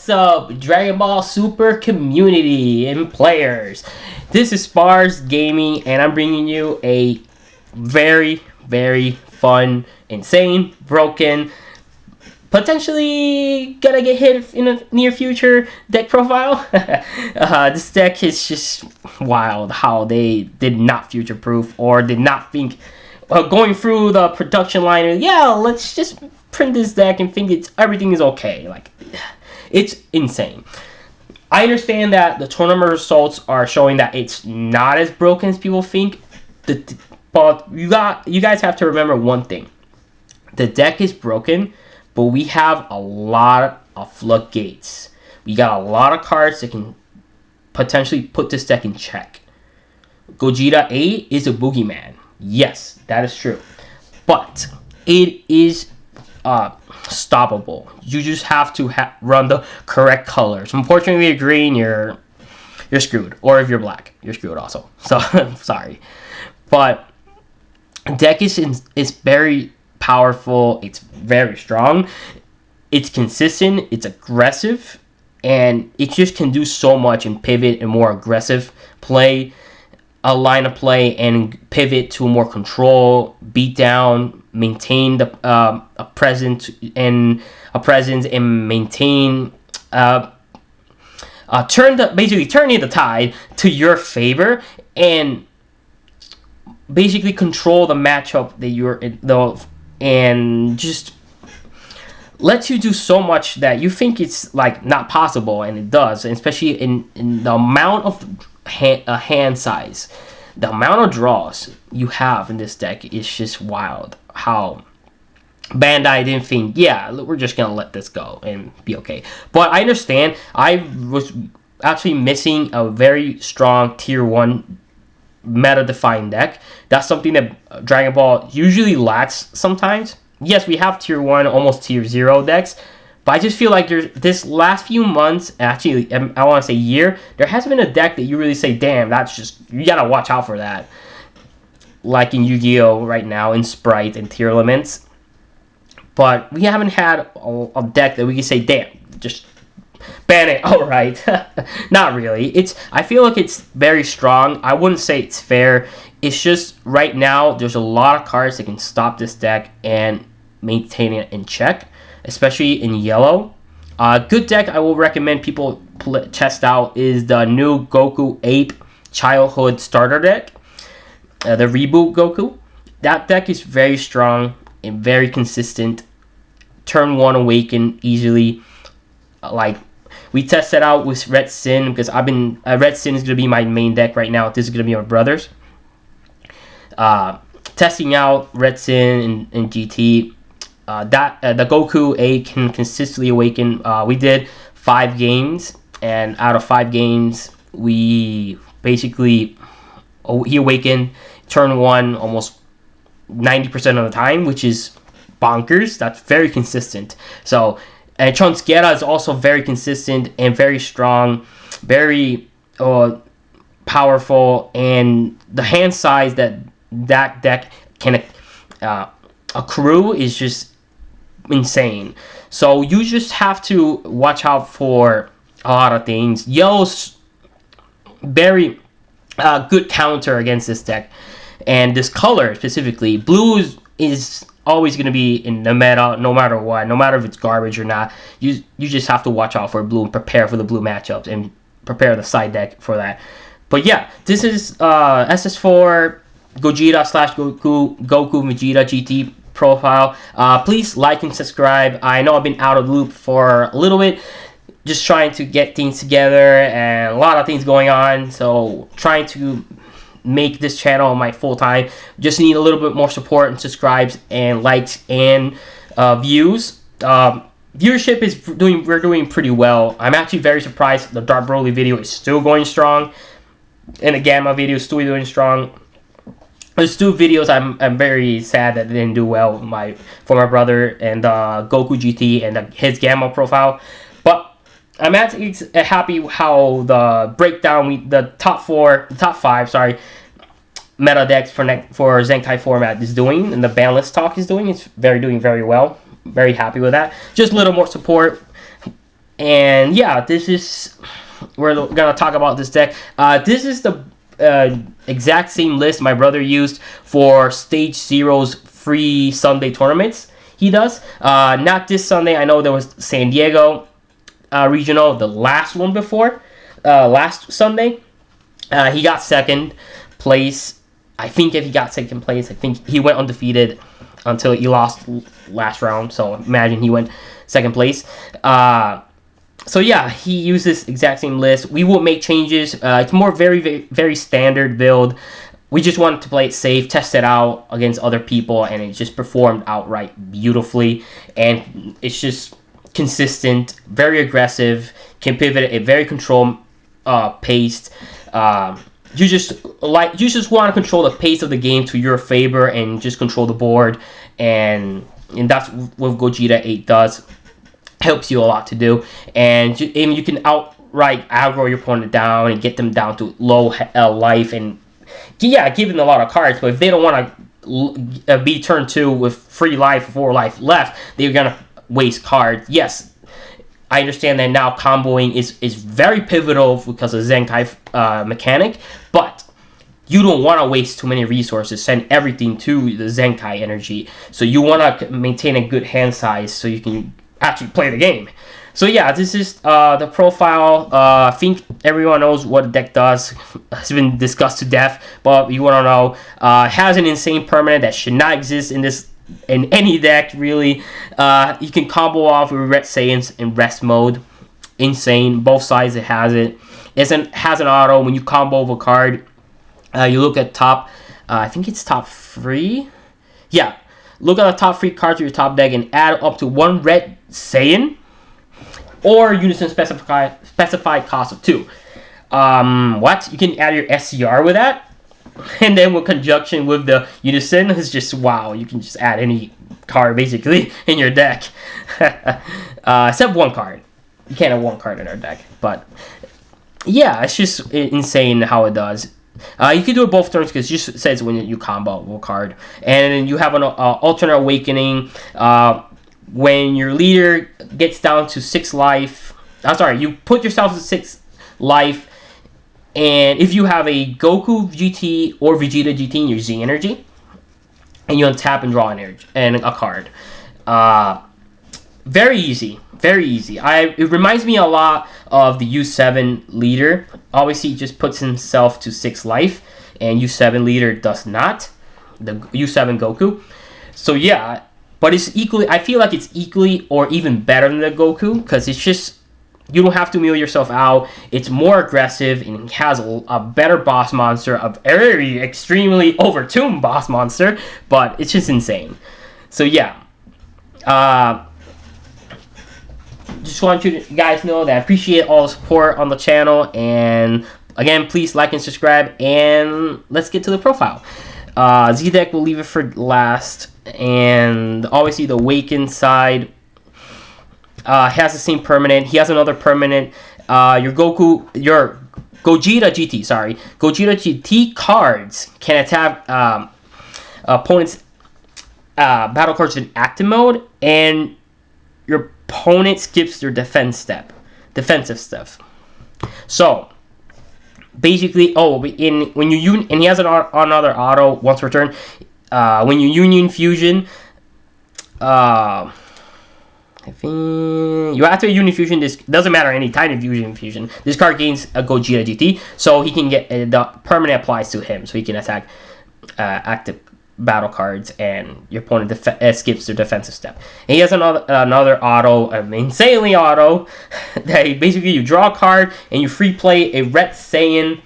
What's up, Dragon Ball Super community and players? This is Spars Gaming, and I'm bringing you a very, very fun, insane, broken, potentially gonna get hit in the near future deck profile. This deck is just wild how they did not future-proof or did not think going through the production line. Yeah, let's just print this deck and think everything is okay. Like, it's insane. I understand that the tournament results are showing that it's not as broken as people think. But you guys have to remember one thing: the deck is broken, but we have a lot of floodgates. We got a lot of cards that can potentially put this deck in check. Gogeta 8 is a boogeyman. Yes, that is true. But it is stoppable. You just have to run the correct colors. Unfortunately, if you're green, you're screwed. Or if you're black, you're screwed also. So, sorry. But deck is very powerful. It's very strong. It's consistent. It's aggressive. And it just can do so much and pivot and more aggressive play. A line of play and pivot to more control, beat down, maintain the a presence and maintain basically turning the tide to your favor and basically control the matchup that you're in, and just lets you do so much that you think it's like not possible, and it does, and especially in the amount of hand size, the amount of draws you have in this deck is just wild. How Bandai didn't think, yeah, we're just gonna let this go and be okay. But I understand. I was actually missing a very strong tier 1 meta defined deck. That's something that Dragon Ball usually lacks sometimes. Yes, we have tier 1, almost tier 0 decks, but I just feel like this last few months, actually, I want to say year, there hasn't been a deck that you really say, damn, that's just, you gotta watch out for that. Like in Yu-Gi-Oh! Right now, in Sprite and tier elements. But we haven't had a deck that we can say, damn, just ban it, alright. Not really. I feel like it's very strong. I wouldn't say it's fair. It's just, right now, there's a lot of cards that can stop this deck and maintain it in check, especially in yellow. Good deck I will recommend people test out is the new Goku 8 Childhood Starter deck, the Reboot Goku. That deck is very strong and very consistent. Turn 1 awaken easily. Like, we tested out with Red Sin because Red Sin is going to be my main deck right now. This is going to be my brother's. Testing out Red Sin and GT. The Goku 8 can consistently awaken. We did 5 games, and out of 5 games, we basically he awakened turn 1 almost 90% of the time, which is bonkers. That's very consistent. So, and Trunks-Geta is also very consistent and very strong, very powerful, and the hand size that deck can accrue is just insane. So you just have to watch out for a lot of things. Yellow's very good counter against this deck, and this color specifically, blue is always going to be in the meta no matter what, no matter if it's garbage or not. You just have to watch out for blue and prepare for the blue matchups and prepare the side deck for that. But yeah, this is SS4 Gogeta / Goku Vegeta GT profile. Please like and subscribe. I know I've been out of the loop for a little bit, just trying to get things together and a lot of things going on, so trying to make this channel my full-time. Just need a little bit more support and subscribes and likes and views. Viewership is we're doing pretty well. I'm actually very surprised the Dark Broly video is still going strong, and the Gamma video is still doing strong. There's 2 videos I'm very sad that they didn't do well for my brother and Goku GT and his Gamma profile. But I'm actually happy how the breakdown, the top 5, sorry, meta decks for Zenkai format is doing, and the ban list talk is doing. It's doing very well. Very happy with that. Just a little more support. And yeah, this is, we're gonna talk about this deck. This is the exact same list my brother used for Stage Zero's free Sunday tournaments. He does. Not this Sunday. I know there was San Diego regional, the last one before, last Sunday. He got second place. I think if he got second place, I think he went undefeated until he lost last round. So imagine he went second place. So yeah, he used this exact same list. We will make changes. It's more very standard build. We just wanted to play it safe, test it out against other people, and it just performed outright beautifully. And it's just consistent, very aggressive, can pivot at a very controlled pace. You just want to control the pace of the game to your favor and just control the board, and that's what VEGETA 8 does. Helps you a lot to do, and you can outright aggro your opponent down and get them down to low life, and yeah, give them a lot of cards. But if they don't want to be turn 2 with free life, 4 life left, they're gonna waste cards. Yes, I understand that now comboing is very pivotal because of Zenkai mechanic, but you don't want to waste too many resources. Send everything to the Zenkai energy, so you want to maintain a good hand size so you can actually play the game. So yeah, this is the profile. I think everyone knows what the deck does. It's been discussed to death, but you want to know, it has an insane permanent that should not exist in any deck really. You can combo off with Red Saiyans in rest mode. Insane. Both sides it has it. It has an auto when you combo of a card. You look at top. I think it's top 3. Yeah. Look at the top 3 cards of your top deck and add up to 1 Red Saiyan or unison specified cost of 2. What? You can add your SCR with that? And then with conjunction with the unison, it's just wow. You can just add any card basically in your deck. Except 1 card. You can't have 1 card in our deck. But yeah, it's just insane how it does. You can do it both turns because it just says when you combo a card. And you have an alternate awakening. When your leader gets down to 6 life, you put yourself to 6 life, and if you have a Goku GT or Vegeta GT in your Z energy, and you untap and draw an energy and a card. Very easy, very easy. It reminds me a lot of the U7 leader. Obviously, he just puts himself to 6 life, and U7 leader does not. The U7 Goku. So yeah. But it's equally, I feel like it's equally or even better than the Goku, because it's just, you don't have to mill yourself out. It's more aggressive and it has a better boss monster, a very extremely overtuned boss monster, but it's just insane. So yeah. Just want you guys know that I appreciate all the support on the channel, and again, please like and subscribe, and let's get to the profile. Z-Deck, we'll leave it for last. And obviously the Awakened side has the same permanent. He has another permanent. Your Gogeta GT cards can attack opponents' battle cards in active mode, and your opponent skips their defensive stuff. So basically, when you and he has another auto once per turn. When you Union Fusion, I think you after Union Fusion, this doesn't matter any type of Union Fusion. This card gains a Gogeta GT, so he can get the permanent applies to him, so he can attack active battle cards, and your opponent skips their defensive step. And he has another auto, insanely auto, that basically you draw a card and you free play a Red Saiyan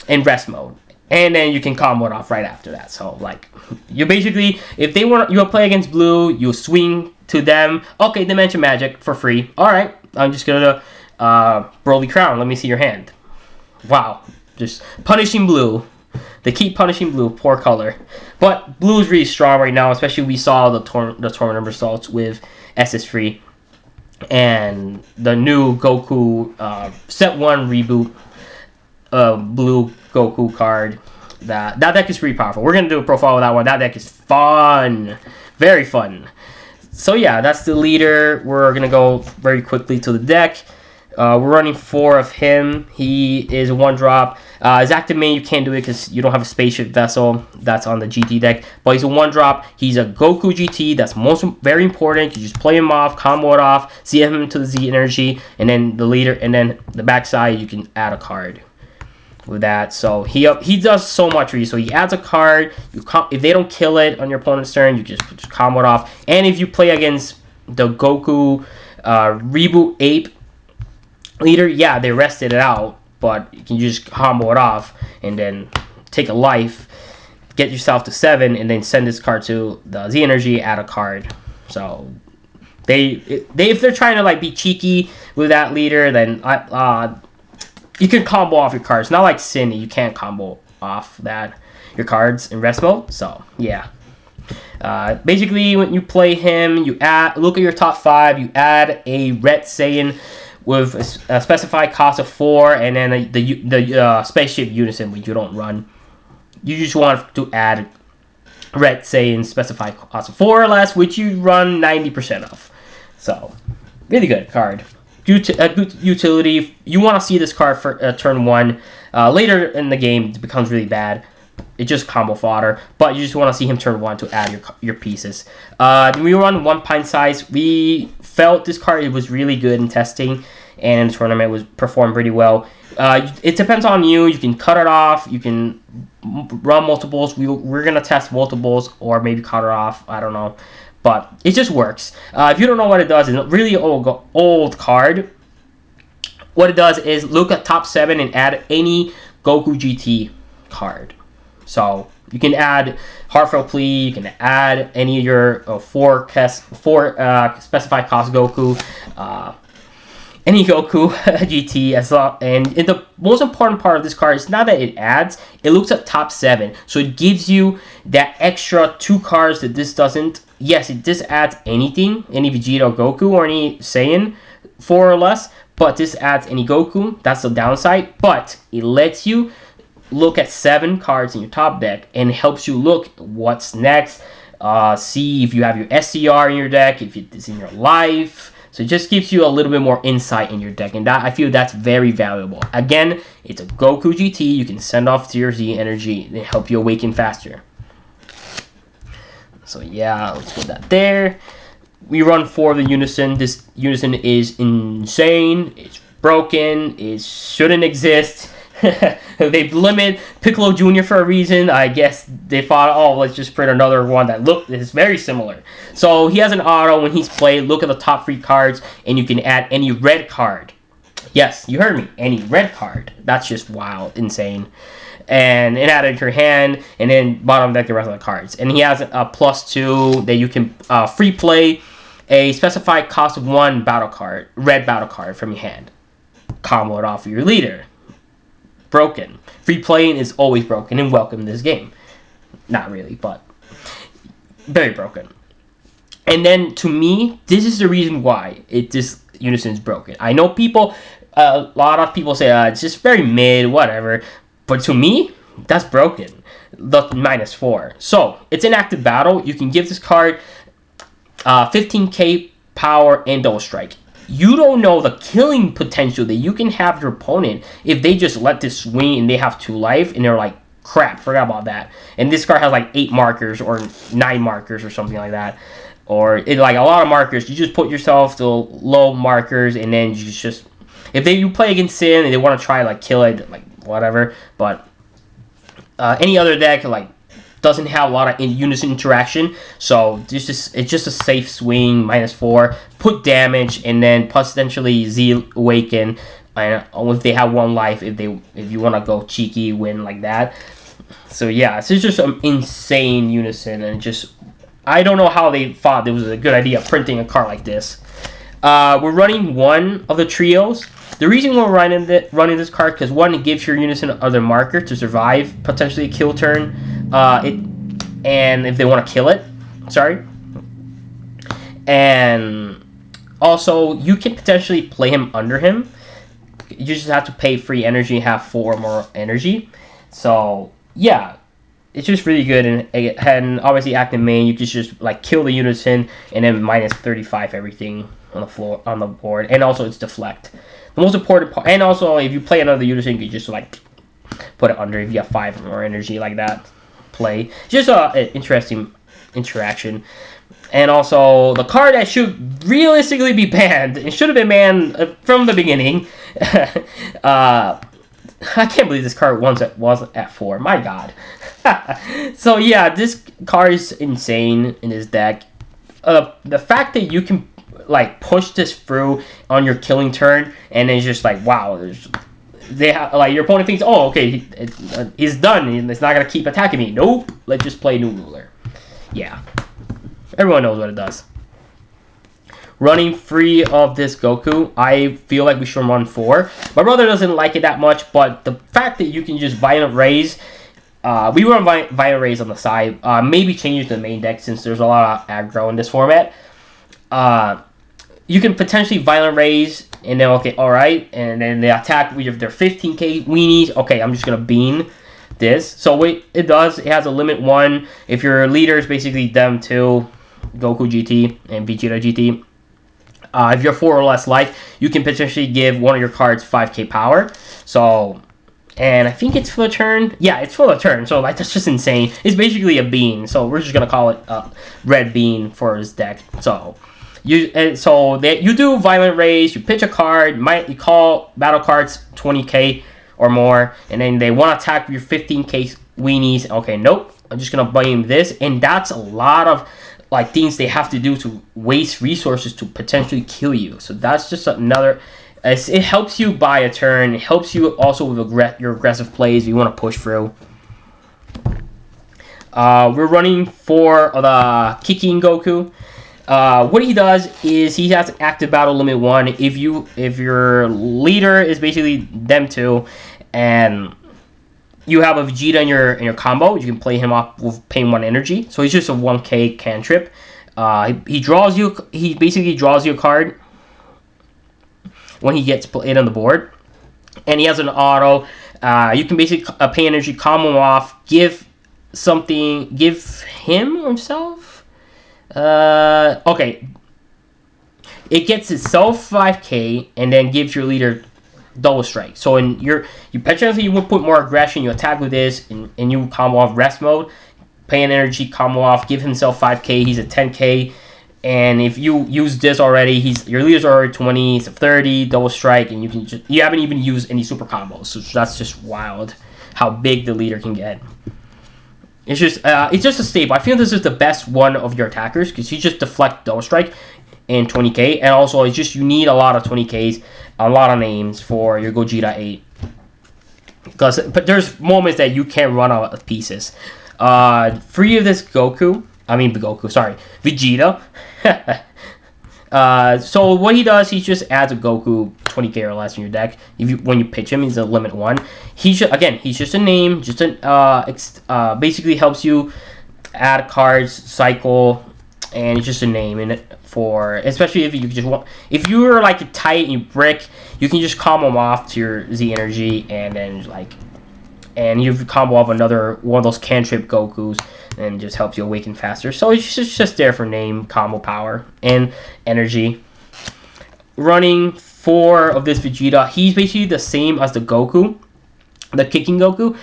in rest mode. And then you can combo it off right after that. So, like, you basically, if they want you to play against blue, you swing to them. Okay, Dimension Magic for free. Alright, I'm just gonna Broly Crown. Let me see your hand. Wow, just punishing blue. They keep punishing blue, poor color. But blue is really strong right now, especially we saw the tournament results with SS4 and the new Goku Set 1 reboot. Blue Goku card. That deck is pretty powerful. We're gonna do a profile with that one. That deck is fun, very fun. So yeah, that's the leader. We're gonna go very quickly to the deck. We're running 4 of him. He is 1-drop. His active main, you can't do it because you don't have a spaceship vessel. That's on the GT deck. But he's a 1-drop. He's a GOKU GT. That's very important. You just play him off, combo it off, see him to the Z energy, and then the leader, and then the backside, you can add a card with that. So he does so much for you. So he adds a card. If they don't kill it on your opponent's turn, you just combo it off. And if you play against the GOKU Reboot Ape leader, yeah, they rested it out, but you can just combo it off and then take a life, get yourself to 7, and then send this card to the Z energy, add a card. So if they're trying to like be cheeky with that leader, then you can combo off your cards. Not like Cindy, you can't combo off your cards in rest mode. So yeah. Basically, when you play him, you look at your top 5. You add a Red Saiyan with a specified cost of 4, and then the spaceship unison, which you don't run. You just want to add Red Saiyan specified cost of 4 or less, which you run 90% of. So really good card. A good utility. You want to see this card for turn 1. Later in the game, it becomes really bad. It's just combo fodder, but you just want to see him turn 1 to add your pieces. We run 1 pint size. We felt this card was really good in testing, and in the tournament was performed pretty well. It depends on you. You can cut it off. You can run multiples. We're gonna test multiples or maybe cut it off. I don't know, but it just works. If you don't know what it does, it's a really old card. What it does is look at top 7 and add any GOKU GT card. So you can add Heartfelt Plea, you can add any of your 4 specified cost GOKU, any GOKU GT as well. And the most important part of this card is not that it adds, it looks at top 7. So it gives you that extra 2 cards that this doesn't. Yes, this adds anything, any Vegeta or Goku or any Saiyan 4 or less, but this adds any Goku. That's the downside, but it lets you look at 7 cards in your top deck and helps you look what's next, see if you have your SCR in your deck, if it's in your life. So it just gives you a little bit more insight in your deck, and that I feel that's very valuable. Again, it's a GOKU GT. You can send off to your Z energy and help you awaken faster. So yeah, let's put that there. We run 4 of the unison. This unison is insane. It's broken. It shouldn't exist. They limit Piccolo Jr. for a reason. I guess they thought, oh, let's just print another one that is very similar. So he has an auto when he's played. Look at the top 3 cards, and you can add any red card. Yes, you heard me. Any red card. That's just wild, insane. And it added to your hand, and then bottom deck the rest of the cards. And he has a +2 that you can free play a specified cost of 1 battle card, red battle card from your hand. Combo it off of your leader. Broken. Free playing is always broken and welcome in this game. Not really, but very broken. And then to me, this is the reason why this unison is broken. I know a lot of people say it's just very mid, whatever. But to me, that's broken. The -4. So it's in active battle. You can give this card 15k power and double strike. You don't know the killing potential that you can have your opponent if they just let this swing and they have 2 life and they're like, crap, forgot about that. And this card has like 8 markers or 9 markers or something like that. Or like a lot of markers. You just put yourself to low markers, and then you just if you play against Sin and they want to try like kill it, like whatever. But any other deck like doesn't have a lot of unison interaction, so it's just a safe swing. -4, put damage, and then potentially Z awaken, and if they have 1 life, if you want to go cheeky win like that. So yeah, it's just an insane unison, and I don't know how they thought it was a good idea printing a card like this. We're running 1 of the trios. The reason we're running this card, because 1, it gives your unison another marker to survive potentially a kill turn. And if they want to kill it, sorry. And also, you can potentially play him under him. You just have to pay free energy, have 4 more energy. So yeah, it's just really good, and obviously active main, you can just like kill the unison and then minus 35 everything on the floor on the board, and also it's deflect. The most important part, and also if you play another unison, you can just like put it under if you have 5 or more energy like that. Play just an interesting interaction. And also the card that should realistically be banned, it should have been banned from the beginning. I can't believe this card wasn't at 4. My god. So yeah, this card is insane in this deck. The fact that you can like push this through on your killing turn, and it's just like, wow, they have like your opponent thinks, oh, okay, he's done, and it's not gonna keep attacking me. Nope, let's just play New Ruler. Yeah, everyone knows what it does. Running free of this GOKU, I feel like we should run 4. My brother doesn't like it that much, but the fact that you can just Violent Raise, we run Violent Raise on the side, maybe change it to the main deck since there's a lot of aggro in this format. You can potentially Violent Raise, and then, okay, alright, and then they attack with their 15k weenies. Okay, I'm just going to bean this. So what it does, it has a limit 1. If your leader is basically them 2, Goku GT and Vegeta GT, if you're 4 or less life, you can potentially give one of your cards 5k power. So, and I think it's for the turn. Yeah, it's for the turn. So like that's just insane. It's basically a bean. So we're just gonna call it a red bean for his deck. So you do Violent Raise. You pitch a card. You call battle cards 20k or more, and then they want to attack with your 15k weenies. Okay, nope. I'm just gonna beam this, and that's a lot of like things they have to do to waste resources to potentially kill you. So that's just another. It helps you buy a turn. It helps you also with your aggressive plays if you want to push through. We're running for the kicking Goku. What he does is he has active battle limit 1. If your leader is basically them 2, and you have a Vegeta in your combo, you can play him off with paying 1 energy. So he's just a 1k cantrip. He basically draws you a card when he gets played on the board, and he has an auto. You can basically pay energy, combo him off, give him or himself. Okay, it gets itself 5k, and then gives your leader double strike. So in you potentially you would put more aggression, you attack with this, and you combo off rest mode, pay an energy, combo off, give himself 5k, he's at 10k, and if you use this already, your leader's already 20, he's at 30, double strike, and you haven't even used any super combos. So that's just wild how big the leader can get. It's just a staple. I feel this is the best one of your attackers because you just deflect double strike and 20k, and also it's just you need a lot of 20ks, a lot of names for your Gogeta 8. But there's moments that you can't run out of pieces. Free of this Vegeta. So what he does, he just adds a Goku 20k or less in your deck. When you pitch him, he's a limit 1. He's just a name, basically helps you add cards, cycle, and it's just a name in it especially if you're like tight and you brick, you can just combo him off to your Z energy, and then and you combo off another one of those cantrip Gokus, and just helps you awaken faster. So it's just there for name, combo power, and energy. Running 4 of this Vegeta, he's basically the same as the Goku, the kicking Goku.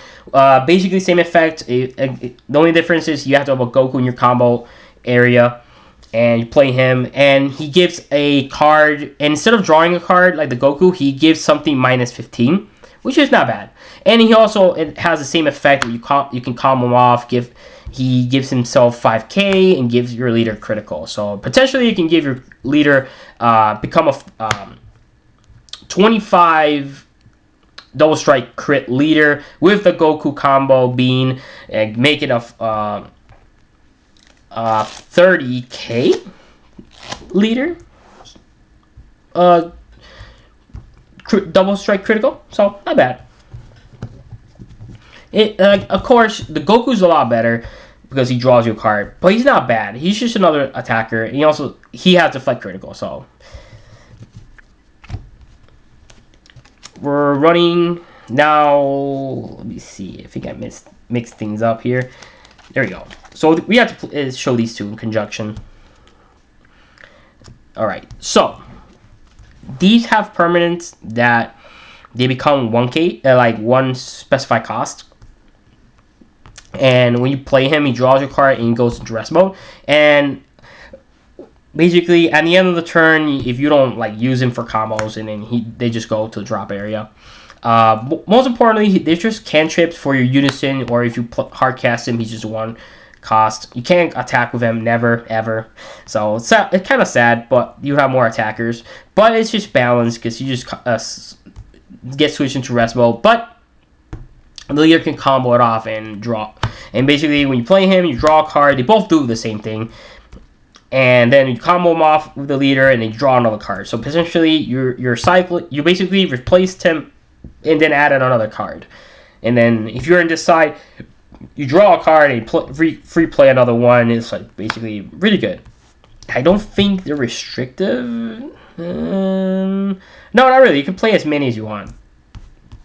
Basically same effect. The only difference is you have to have a Goku in your combo area, and you play him, and he gives a card, and instead of drawing a card like the Goku, he gives something minus 15, which is not bad. And it has the same effect where you can combo him off, he gives himself 5k and gives your leader critical. So potentially you can give your leader become a 25 double strike crit leader with the Goku combo bean, and make it a 30k leader double strike critical. So not bad. Of course, the Goku's a lot better because he draws you a card, but he's not bad. He's just another attacker. And he has deflect critical. So we're running now. Let me see. I think I mixed things up here. There we go. So we have to show these two in conjunction. All right. So these have permanents that they become 1k, like one specified cost. And when you play him, he draws your card and he goes into rest mode. And basically, at the end of the turn, if you don't like use him for combos, and then they just go to the drop area. Most importantly, they're just cantrips for your unison, or if you hard cast him, he's just one cost. You can't attack with him, never, ever. So it's kind of sad, but you have more attackers. But it's just balanced because you just get switched into rest mode. But the leader can combo it off and draw. And basically, when you play him, you draw a card. They both do the same thing. And then you combo them off with the leader, and they draw another card. So potentially, your cycle, you basically replaced him, and then added another card. And then if you're in this side, you draw a card and free play another one. It's like basically really good. I don't think they're restrictive. No, not really. You can play as many as you want.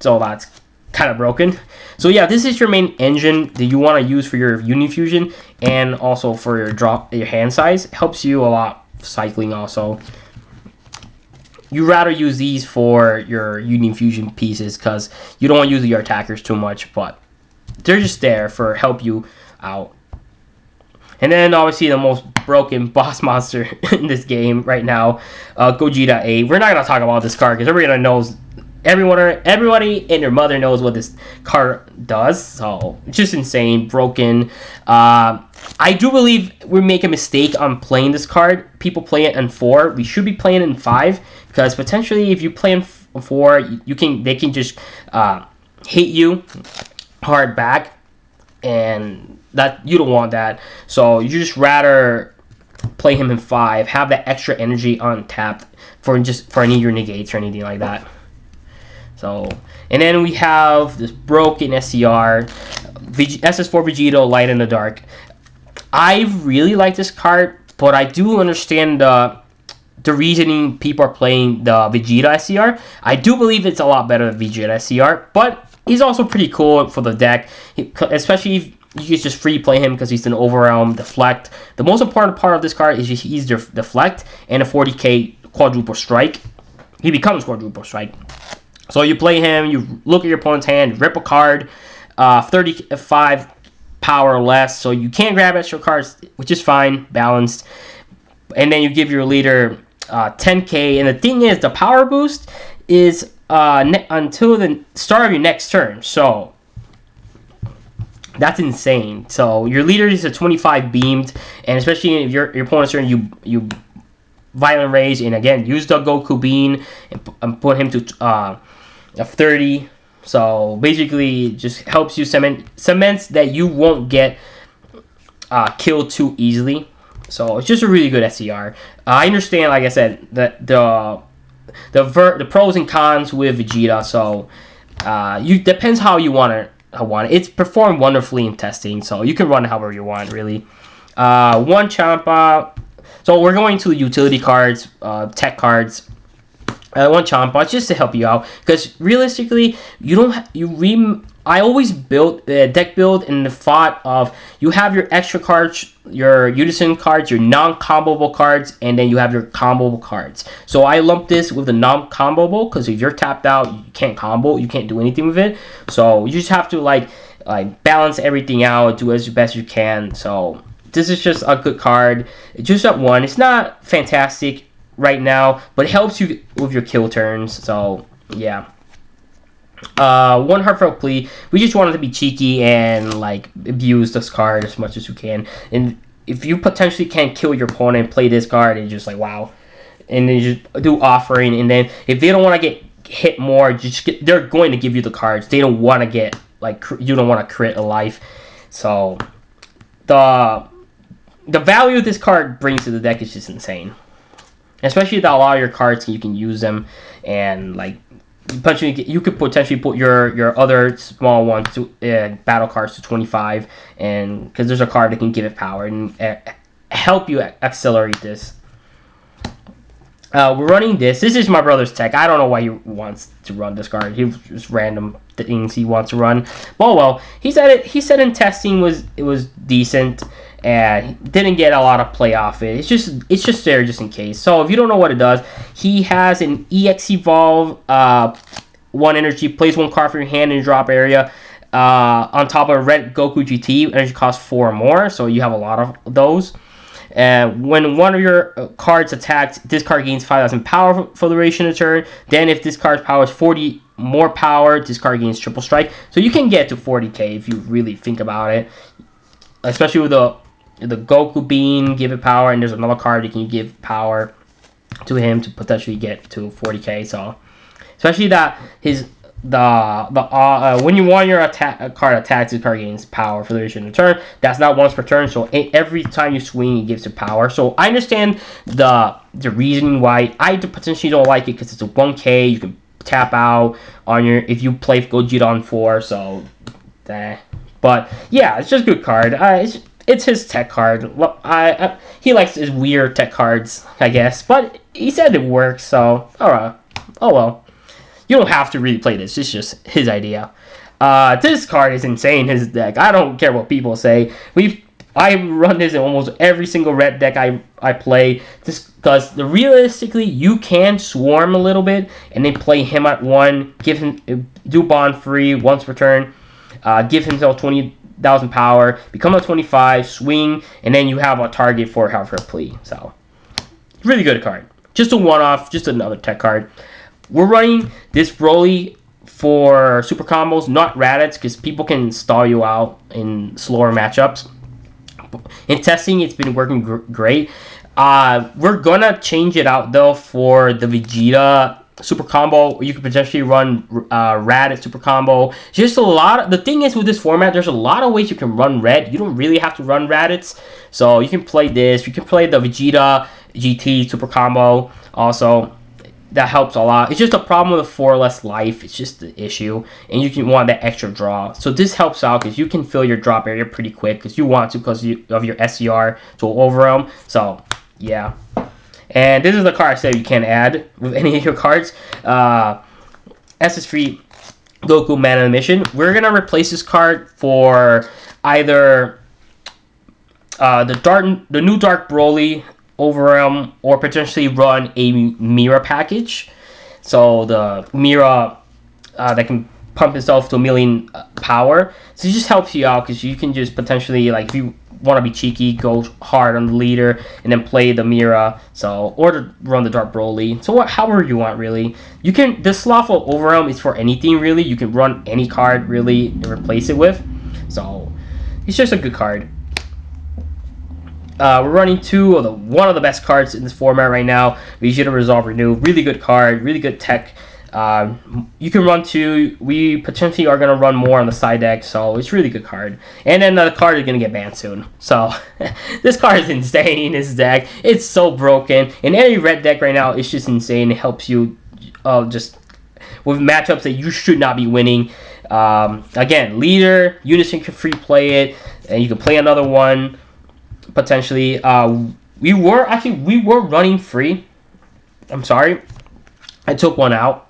So that's kind of broken. So yeah, this is your main engine that you want to use for your Unifusion and also for your hand size. It helps you a lot cycling also. You rather use these for your Unifusion pieces because you don't want to use your attackers too much, but they're just there for help you out. And then obviously the most broken boss monster in this game right now, Gogeta 8. We're not gonna talk about this card because everybody knows. Everybody and their mother knows what this card does. So it's just insane, broken. I do believe we make a mistake on playing this card. People play it in 4. We should be playing it in 5 because potentially if you play in 4, they can just hit you hard back, and that you don't want that. So you just rather play him in 5, have that extra energy untapped for any of your negates or anything like that. So, and then we have this broken SCR, SS4 Vegeta Light in the Dark. I really like this card, but I do understand the reasoning people are playing the Vegeta SCR. I do believe it's a lot better than Vegeta SCR, but he's also pretty cool for the deck, especially if you can just free play him because he's an overwhelm, deflect. The most important part of this card is he's deflect and a 40k quadruple strike. He becomes quadruple strike. So you play him, you look at your opponent's hand, rip a card, 35 power or less, so you can't grab extra cards, which is fine, balanced. And then you give your leader 10k, and the thing is, the power boost is until the start of your next turn, so that's insane. So your leader is a 25 beamed, and especially if your opponent's turn, you violent raise, and again, use the Goku bean and put him to of 30. So basically it just helps you cements that you won't get killed too easily. So it's just a really good SCR. I understand, like I said, that the pros and cons with Vegeta. So depends how you want it. It's performed wonderfully in testing, so you can run however you want, really. One Champa. So we're going to utility cards, tech cards. One Champa just to help you out, because realistically, I always built the deck build in the thought of you have your extra cards, your unison cards, your non-comboable cards, and then you have your comboable cards. So I lump this with the non-comboable because if you're tapped out, you can't combo, you can't do anything with it. So you just have to like balance everything out, do as best you can. So this is just a good card. It's just at 1. It's not fantastic right now, but it helps you with your kill turns. So yeah. One heartfelt plea. We just wanted to be cheeky and like abuse this card as much as you can. And if you potentially can't kill your opponent, play this card and just like wow, and then just do offering. And then if they don't want to get hit more, they're going to give you the cards. They don't want to get like you don't want to crit a life. So the value this card brings to the deck is just insane. Especially that a lot of your cards you can use them, and like you could potentially put your other small ones to battle cards to 25, and because there's a card that can give it power and help you accelerate this. We're running this. This is my brother's tech. I don't know why he wants to run this card. He just random things he wants to run. But well, he said it. He said in testing it was decent and didn't get a lot of play off it. It's just there just in case. So if you don't know what it does, he has an EX Evolve, 1 energy, plays 1 card from your hand in your drop area. On top of Red Goku GT, energy costs 4 more, so you have a lot of those. When one of your cards attacks, this card gains 5,000 power for the duration of the turn. Then if this card's power is 40 more power, this card gains triple strike. So you can get to 40k if you really think about it. Especially with the Goku Bean, give it power, and there's another card you can give power to him to potentially get to 40k. So especially that when you want your card attacks, this card gains power for the duration of the turn. That's not once per turn, so every time you swing, it gives it power. So I understand the reasoning why I potentially don't like it, because it's a 1k. You can tap out on your if you play Gogeta on 4. So, but yeah, it's just a good card. It's his tech card. He likes his weird tech cards, I guess. But he said it works, so alright. Oh well. You don't have to really play this. It's just his idea. This card is insane, his deck. I don't care what people say. I run this in almost every single red deck I play. Just because realistically, you can swarm a little bit and then play him at 1. Give him do bond free once per turn. Give himself 20,000 power. Become a 25. Swing, and then you have a target for however plea. So really good card. Just a one-off. Just another tech card. We're running this Broly for super combos, not Raditz, because people can stall you out in slower matchups. In testing, it's been working great. We're gonna change it out though for the Vegeta super combo. You could potentially run Raditz super combo. Just a lot. The thing is with this format, there's a lot of ways you can run Red. You don't really have to run Raditz, so you can play this. You can play the Vegeta GT super combo also. That helps a lot. It's just a problem with 4 less life. It's just the issue. And you can want that extra draw. So this helps out because you can fill your drop area pretty quick because you want to because of your SCR to overwhelm. So, yeah. And this is the card I said you can't add with any of your cards. SS4 Goku Man of the Mission. We're going to replace this card for either the new Dark Broly Overwhelm, or potentially run a Mira package. So the Mira that can pump itself to 1,000,000 power. So it just helps you out because you can just potentially, like, if you want to be cheeky, go hard on the leader and then play the Mira. So, or to run the Dark Broly. So however you want, really. You can, the Slothful Overwhelm is for anything, really. You can run any card, really, and replace it with. So it's just a good card. We're running one of the best cards in this format right now, Vegeta Resolve Renew. Really good card, really good tech. You can run 2. We potentially are going to run more on the side deck, so it's a really good card. And then the card is going to get banned soon. So this card is insane, this deck. It's so broken. In any red deck right now, it's just insane. It helps you just with matchups that you should not be winning. Again, leader, Unison can free play it, and you can play another one. Potentially, we were running free. I'm sorry, I took one out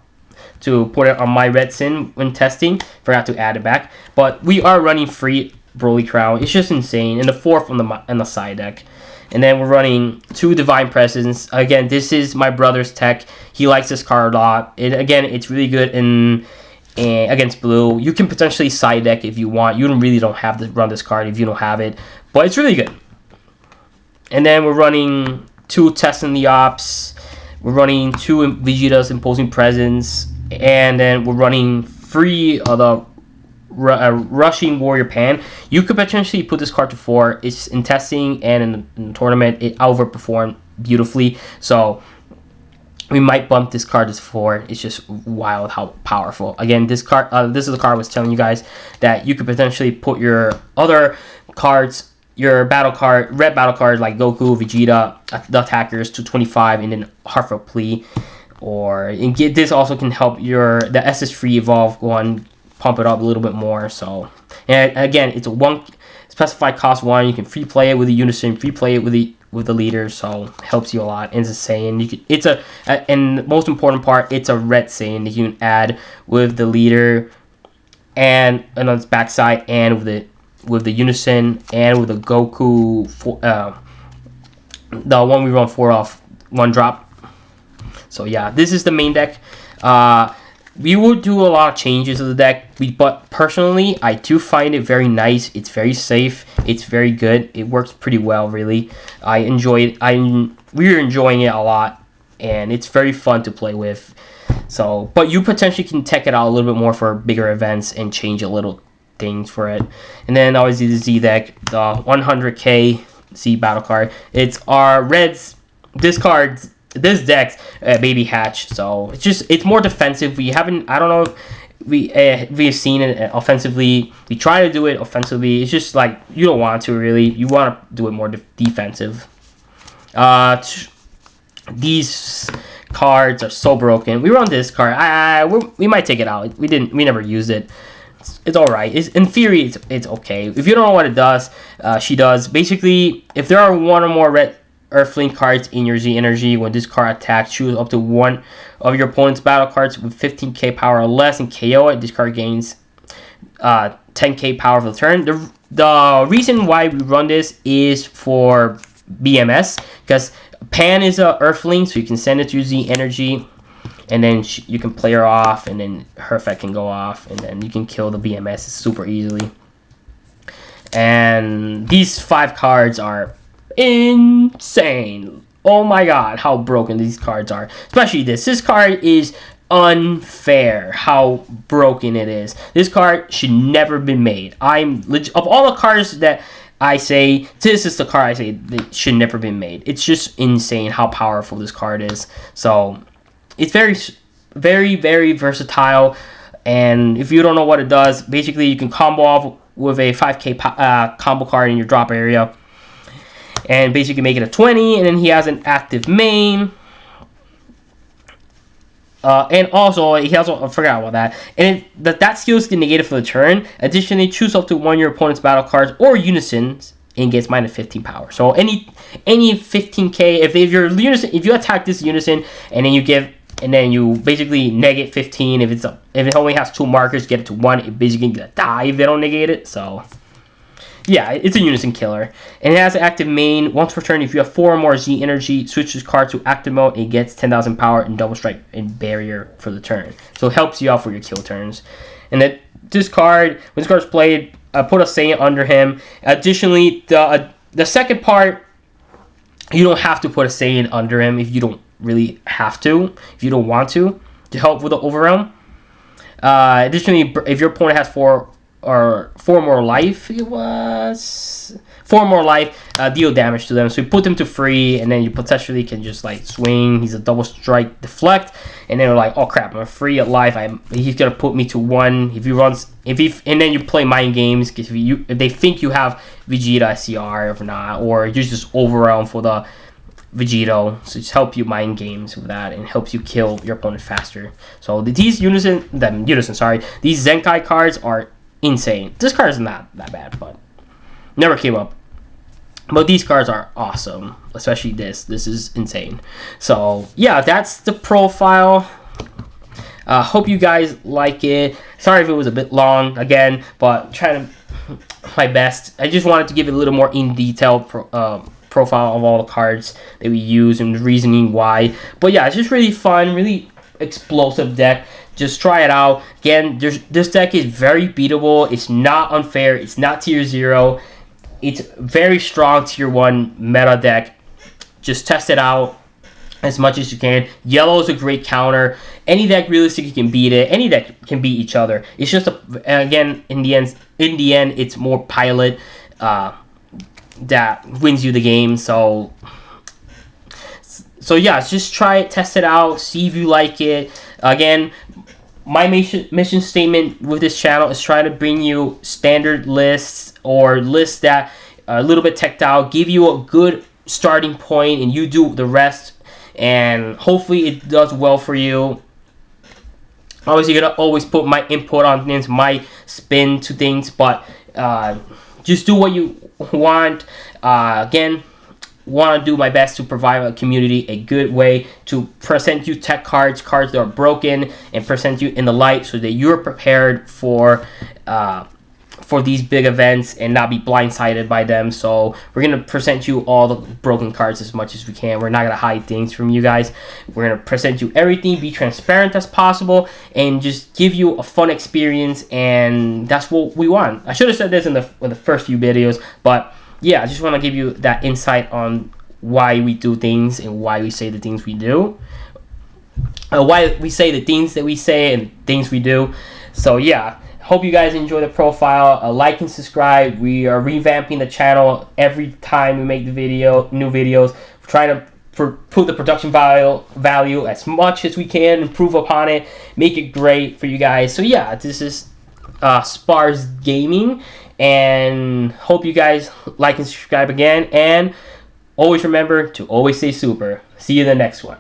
to put it on my red sin when testing. Forgot to add it back, but we are running free Broly Crown. It's just insane. And the 4th on the side deck, and then we're running 2 Divine Presence. Again, this is my brother's tech. He likes this card a lot. Again, it's really good in against blue. You can potentially side deck if you want. You really don't have to run this card if you don't have it, but it's really good. And then we're running 2 Testing the Ops. We're running 2 Vegeta's Imposing Presence. And then we're running 3 the Rushing Warrior Pan. You could potentially put this card to 4. It's in testing and in the tournament. It overperformed beautifully. So we might bump this card to 4. It's just wild how powerful. Again, this card. This is the card I was telling you guys that you could potentially put your other cards, your red battle card like Goku, Vegeta, the attackers to 25, and then Heartfelt Plea. This also can help the SS4 Evolve one, pump it up a little bit more. So, and again, it's a 1 specified cost 1. You can free play it with a Unison, free play it with with the leader, so helps you a lot. And it's a Saiyan. And the most important part, it's a red Saiyan that you can add with the leader and on its backside, and with the Unison and with the Goku the one we run 4 off 1 drop. So yeah, this is the main deck. We will do a lot of changes to the deck, but personally, I do find it very nice. It's very safe. It's very good. It works pretty well, really. I enjoy it. We're enjoying it a lot, and it's very fun to play with. So, but you potentially can tech it out a little bit more for bigger events and change a little things for it. And then obviously the Z deck, the 100k Z battle card. It's our Reds discards. This deck's baby hatch, so it's more defensive. I don't know if we've seen it offensively. We try to do it offensively. It's just like you don't want to really. You want to do it more defensive. These cards are so broken. We run this card. We might take it out. We never used it. It's all right. In theory, it's okay. If you don't know what it does, she does. Basically, if there are 1 or more red Earthling cards in your Z energy, when this card attacks, choose up to 1 of your opponent's battle cards with 15k power or less and KO it. This card gains 10k power for the turn. The reason why we run this is for BMS, because Pan is a Earthling, so you can send it to your Z energy, and then you can play her off, and then her effect can go off, and then you can kill the BMS super easily. And these 5 cards are insane. Oh my god, how broken these cards are. Especially this card is unfair how broken it is. This card should never been made. Of all the cards that I say, this is the card I say that should never been made. It's just insane how powerful this card is. So it's very, very, very versatile. And if you don't know what it does, basically you can combo off with a 5k combo card in your drop area, and basically make it a 20, and then he has an active main. And also, I forgot about that. And that skill is negated for the turn. Additionally, choose up to 1 of your opponent's battle cards or unisons and gets minus 15 power. So any 15k, if you attack this unison and then you basically negate 15. If it only has 2 markers, get it to 1. It basically gonna die if they don't negate it. So yeah, it's a unison killer. And it has an active main. Once per turn, if you have 4 or more Z energy, switch this card to active mode. It gets 10,000 power and double strike and barrier for the turn. So it helps you out for your kill turns. And then this card, when this card is played, put a Saiyan under him. Additionally, the second part, you don't have to put a Saiyan under him if you don't really have to, if you don't want to help with the overwhelm. Additionally, if your opponent has 4 more life, deal damage to them. So you put them to free, and then you potentially can just like swing. He's a double strike, deflect, and then you're like, oh crap, I'm free at life. He's gonna put me to 1. And then you play mind games because if they think you have Vegeta SCR or not, or you just overwhelm for the Vegito, so it's help you mind games with that and helps you kill your opponent faster. So these these Zenkai cards are insane. This card is not that bad, but never came up. But these cards are awesome, especially this. This is insane. So yeah, that's the profile. Hope you guys like it. Sorry if it was a bit long again, but trying to my best. I just wanted to give it a little more in detail profile of all the cards that we use and the reasoning why. But yeah, it's just really fun, really explosive deck. Just try it out. Again, this deck is very beatable. It's not unfair. It's not tier 0. It's very strong tier 1 meta deck. Just test it out as much as you can. Yellow is a great counter. Any deck realistically can beat it. Any deck can beat each other. It's just again, in the end, it's more pilot that wins you the game. So yeah, just try it, test it out, see if you like it. Again, my mission statement with this channel is try to bring you standard lists or lists that are a little bit teched out, give you a good starting point, and you do the rest. And hopefully it does well for you. Obviously, you're gonna always put my input on things, my spin to things, but just do what you want. Again, want to do my best to provide a community a good way to present you tech cards that are broken, and present you in the light so that you're prepared for these big events and not be blindsided by them. So we're going to present you all the broken cards as much as we can. We're not going to hide things from you guys. We're going to present you everything, be transparent as possible, and just give you a fun experience. And that's what we want. I should have said this in the first few videos, but yeah, I just want to give you that insight on why we do things and why we say the things we do. Why we say the things that we say and things we do. So yeah, hope you guys enjoy the profile. Like and subscribe. We are revamping the channel every time we make the new videos. We're trying to improve the production value as much as we can, improve upon it, make it great for you guys. So yeah, this is Spars Gaming, and hope you guys like and subscribe again, and always remember to always stay super. See you in the next one.